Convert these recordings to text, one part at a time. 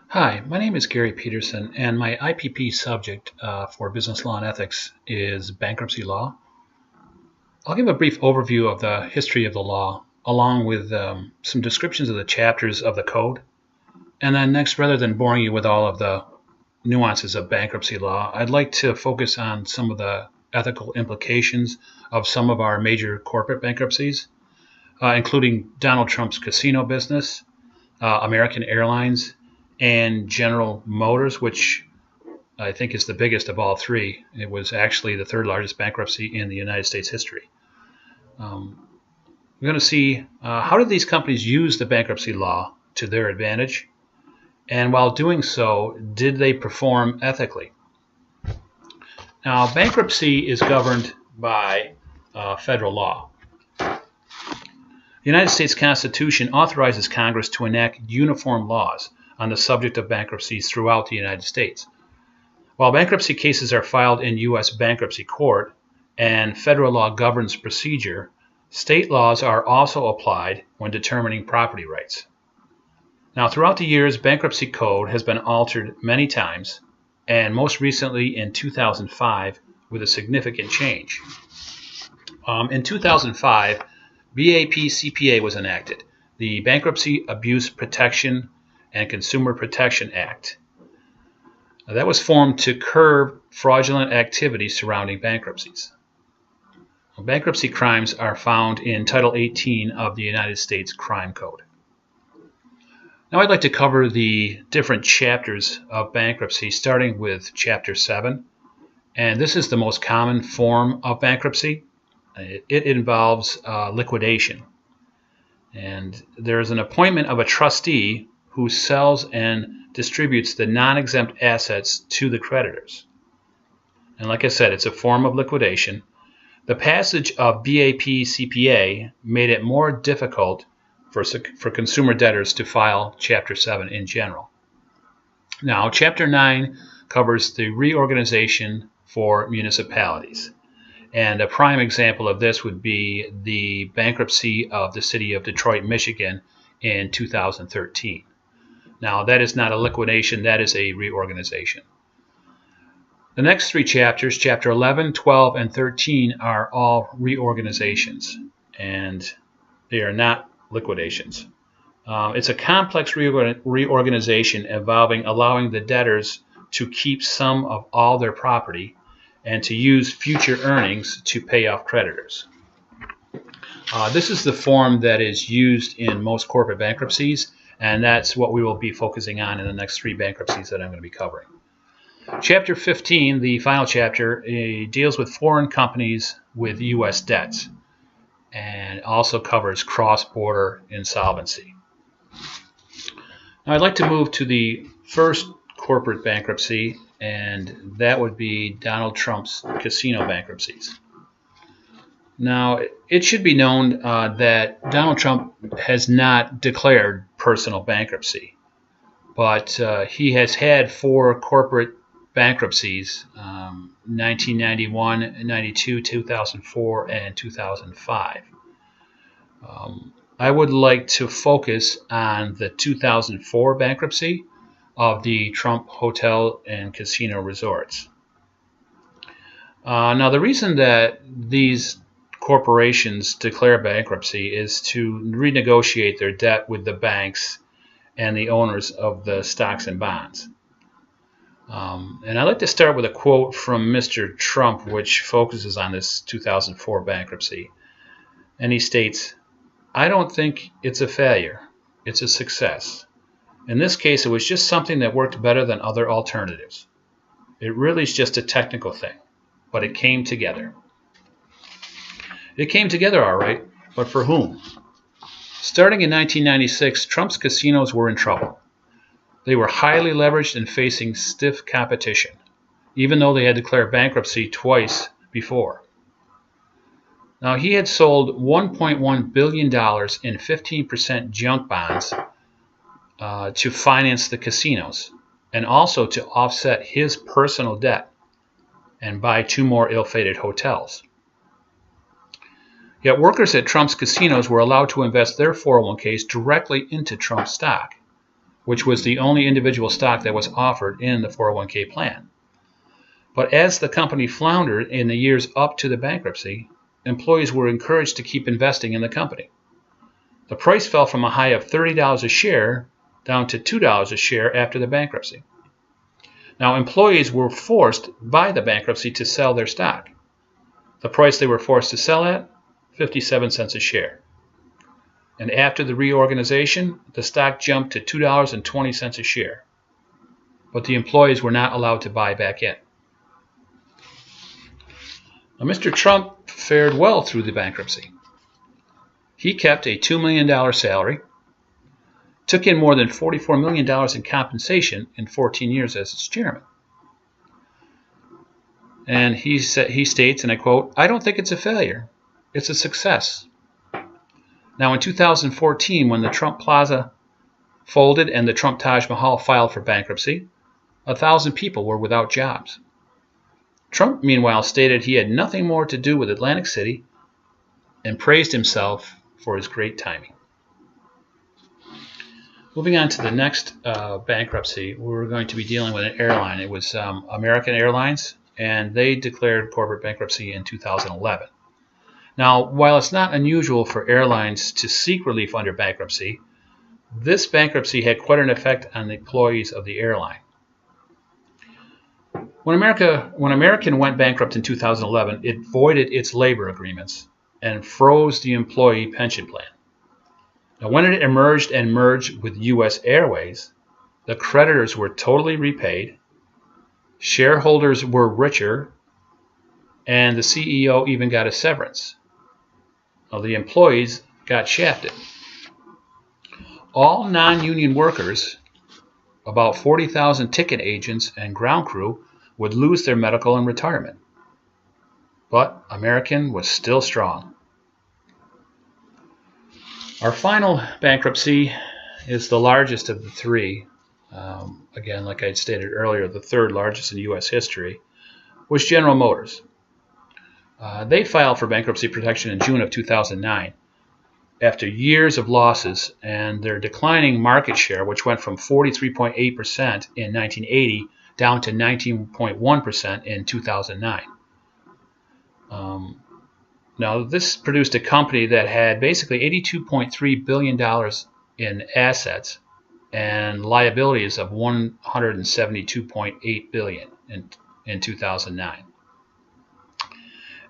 Hi, my name is Gary Peterson, and my IPP subject for business law and ethics is bankruptcy law. I'll give a brief overview of the history of the law, along with some descriptions of the chapters of the code. And then next, rather than boring you with all of the nuances of bankruptcy law, I'd like to focus on some of the ethical implications of some of our major corporate bankruptcies, including Donald Trump's casino business, American Airlines, and General Motors, which I think is the biggest of all three. It was actually the third largest bankruptcy in the United States history. We're going to see how did these companies use the bankruptcy law to their advantage, and while doing so, did they perform ethically? Now, bankruptcy is governed by federal law. The United States Constitution authorizes Congress to enact uniform laws on the subject of bankruptcies throughout the United States. While bankruptcy cases are filed in U.S. bankruptcy court and federal law governs procedure, state laws are also applied when determining property rights. Now, throughout the years, bankruptcy code has been altered many times, and most recently in 2005 with a significant change. In 2005, BAP-CPA was enacted, the Bankruptcy Abuse Protection and Consumer Protection Act. That was formed to curb fraudulent activity surrounding bankruptcies. Bankruptcy crimes are found in Title 18 of the United States Crime Code. Now I'd like to cover the different chapters of bankruptcy, starting with Chapter 7. And this is the most common form of bankruptcy. It involves liquidation. And there is an appointment of a trustee who sells and distributes the non-exempt assets to the creditors. And like I said, it's a form of liquidation. The passage of BAP-CPA made it more difficult for consumer debtors to file Chapter 7 in general. Now, Chapter 9 covers the reorganization for municipalities. And a prime example of this would be the bankruptcy of the city of Detroit, Michigan in 2013. Now, that is not a liquidation, that is a reorganization. The next three chapters, Chapter 11, 12, and 13, are all reorganizations, and they are not liquidations. It's a complex reorganization involving allowing the debtors to keep some of all their property and to use future earnings to pay off creditors. This is the form that is used in most corporate bankruptcies, and that's what we will be focusing on in the next three bankruptcies that I'm going to be covering. Chapter 15, the final chapter, deals with foreign companies with U.S. debts and also covers cross-border insolvency. Now I'd like to move to the first corporate bankruptcy, and that would be Donald Trump's casino bankruptcies. Now, it should be known that Donald Trump has not declared personal bankruptcy, but he has had four corporate bankruptcies, 1991, 92, 2004, and 2005. I would like to focus on the 2004 bankruptcy of the Trump Hotel and Casino Resorts. Now, the reason that these corporations declare bankruptcy is to renegotiate their debt with the banks and the owners of the stocks and bonds. And I'd like to start with a quote from Mr. Trump, which focuses on this 2004 bankruptcy. And he states, "I don't think it's a failure. It's a success. In this case, it was just something that worked better than other alternatives. It really is just a technical thing, but it came together." It came together all right, but for whom? Starting in 1996, Trump's casinos were in trouble. They were highly leveraged and facing stiff competition, even though they had declared bankruptcy twice before. Now, he had sold $1.1 billion in 15% junk bonds to finance the casinos and also to offset his personal debt and buy two more ill-fated hotels. Yet workers at Trump's casinos were allowed to invest their 401ks directly into Trump stock, which was the only individual stock that was offered in the 401k plan. But as the company floundered in the years up to the bankruptcy, employees were encouraged to keep investing in the company. The price fell from a high of $30 a share down to $2 a share after the bankruptcy. Now, employees were forced by the bankruptcy to sell their stock. The price they were forced to sell at, 57 cents a share. And after the reorganization, the stock jumped to $2.20 a share. But the employees were not allowed to buy back in. Now, Mr. Trump fared well through the bankruptcy. He kept a $2 million salary, took in more than $44 million in compensation in 14 years as its chairman. And he states, and I quote, "I don't think it's a failure. It's a success." Now, in 2014, when the Trump Plaza folded and the Trump Taj Mahal filed for bankruptcy, 1,000 people were without jobs. Trump, meanwhile, stated he had nothing more to do with Atlantic City and praised himself for his great timing. Moving on to the next bankruptcy, we're going to be dealing with an airline. It was American Airlines, and they declared corporate bankruptcy in 2011. Now, while it's not unusual for airlines to seek relief under bankruptcy, this bankruptcy had quite an effect on the employees of the airline. When American went bankrupt in 2011, it voided its labor agreements and froze the employee pension plan. Now, when it emerged and merged with U.S. Airways, the creditors were totally repaid, shareholders were richer, and the CEO even got a severance. Now, the employees got shafted. All non-union workers, about 40,000 ticket agents and ground crew, would lose their medical and retirement. But American was still strong. Our final bankruptcy is the largest of the three. Again, like I stated earlier, the third largest in U.S. history, was General Motors. They filed for bankruptcy protection in June of 2009 after years of losses and their declining market share, which went from 43.8% in 1980 down to 19.1% in 2009. Now, this produced a company that had basically $82.3 billion in assets and liabilities of $172.8 billion in 2009.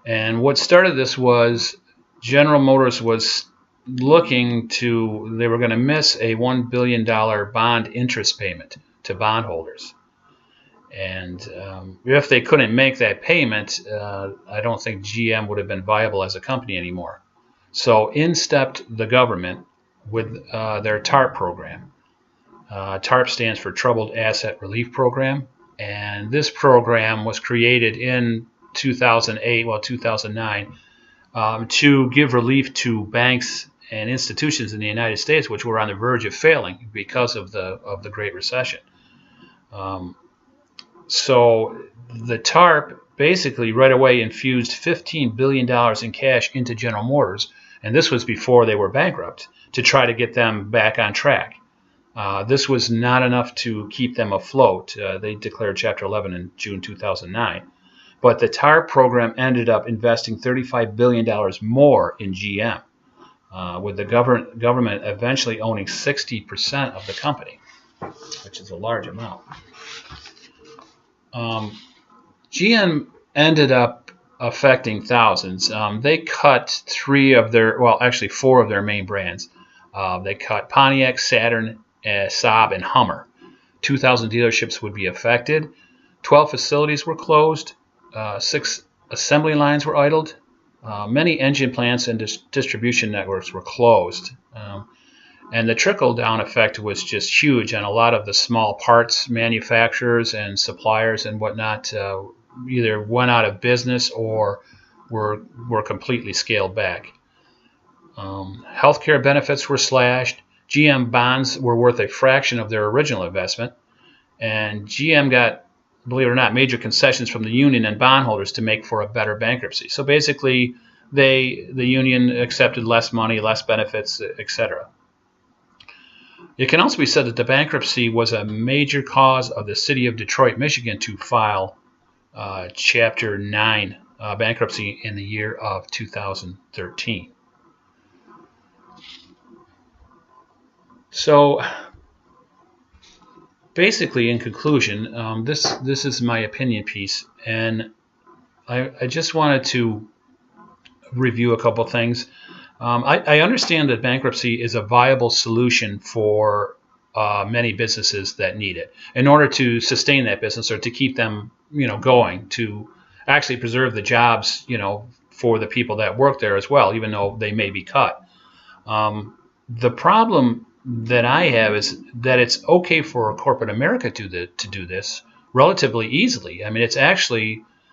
And what started this was General Motors was they were going to miss a $1 billion bond interest payment to bondholders. And if they couldn't make that payment, I don't think GM would have been viable as a company anymore. So in stepped the government with their TARP program. TARP stands for Troubled Asset Relief Program. And this program was created in 2009, to give relief to banks and institutions in the United States which were on the verge of failing because of the Great Recession. So the TARP basically right away infused $15 billion in cash into General Motors, and this was before they were bankrupt, to try to get them back on track. This was not enough to keep them afloat. They declared Chapter 11 in June 2009. But the TARP program ended up investing $35 billion more in GM, with the government eventually owning 60% of the company, which is a large amount. GM ended up affecting thousands. They cut four of their main brands. They cut Pontiac, Saturn, Saab, and Hummer. 2,000 dealerships would be affected. 12 facilities were closed. 6 assembly lines were idled. Many engine plants and distribution networks were closed. And the trickle-down effect was just huge, and a lot of the small parts manufacturers and suppliers and whatnot either went out of business or were completely scaled back. Healthcare benefits were slashed. GM bonds were worth a fraction of their original investment, and GM got, believe it or not, major concessions from the union and bondholders to make for a better bankruptcy. So basically, the union accepted less money, less benefits, etc. It can also be said that the bankruptcy was a major cause of the city of Detroit, Michigan to file Chapter 9 bankruptcy in the year of 2013. So basically, in conclusion, this is my opinion piece, and I just wanted to review a couple things. I understand that bankruptcy is a viable solution for many businesses that need it in order to sustain that business or to keep them, going, to actually preserve the jobs, for the people that work there as well, even though they may be cut. The problem that I have is that it's okay for corporate America to do this relatively easily. I mean,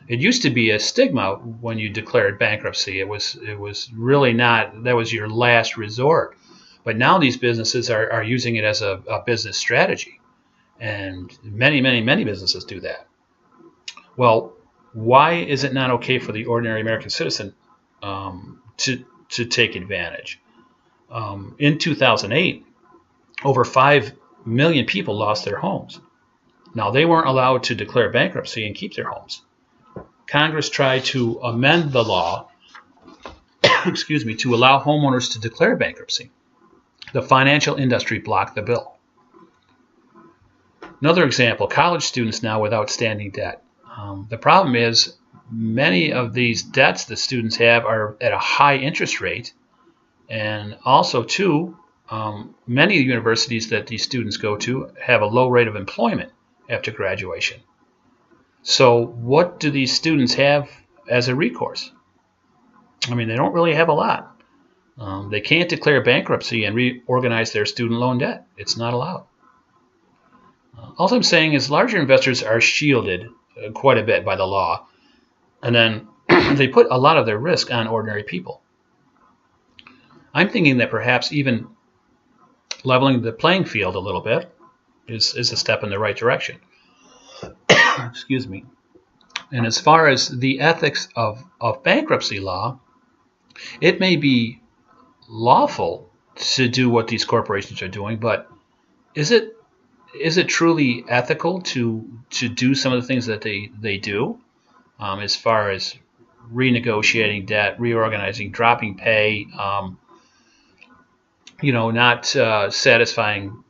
it used to be a stigma when you declared bankruptcy. It was really not, that was your last resort. But now these businesses are using it as a business strategy. And many, many, many businesses do that. Well, why is it not okay for the ordinary American citizen to take advantage? In 2008, over 5 million people lost their homes. Now, they weren't allowed to declare bankruptcy and keep their homes. Congress tried to amend the law, to allow homeowners to declare bankruptcy. The financial industry blocked the bill. Another example, college students now with outstanding debt. The problem is many of these debts that students have are at a high interest rate, and also, too, many universities that these students go to have a low rate of employment after graduation. So what do these students have as a recourse? I mean, they don't really have a lot. They can't declare bankruptcy and reorganize their student loan debt. It's not allowed. All I'm saying is larger investors are shielded quite a bit by the law, and then they put a lot of their risk on ordinary people. I'm thinking that perhaps even leveling the playing field a little bit is a step in the right direction. Excuse me. And as far as the ethics of bankruptcy law, it may be lawful to do what these corporations are doing, but is it truly ethical to do some of the things that they do, as far as renegotiating debt, reorganizing, dropping pay, not satisfying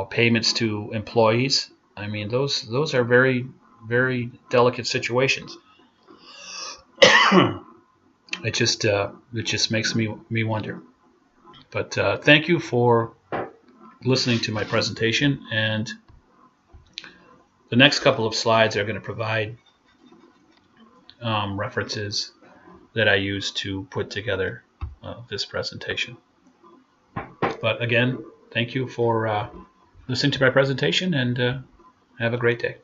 payments to employees? I mean, those are very, very delicate situations. It just makes me wonder. But thank you for listening to my presentation, and the next couple of slides are going to provide references that I use to put together this presentation. But again, thank you for listening to my presentation, and have a great day.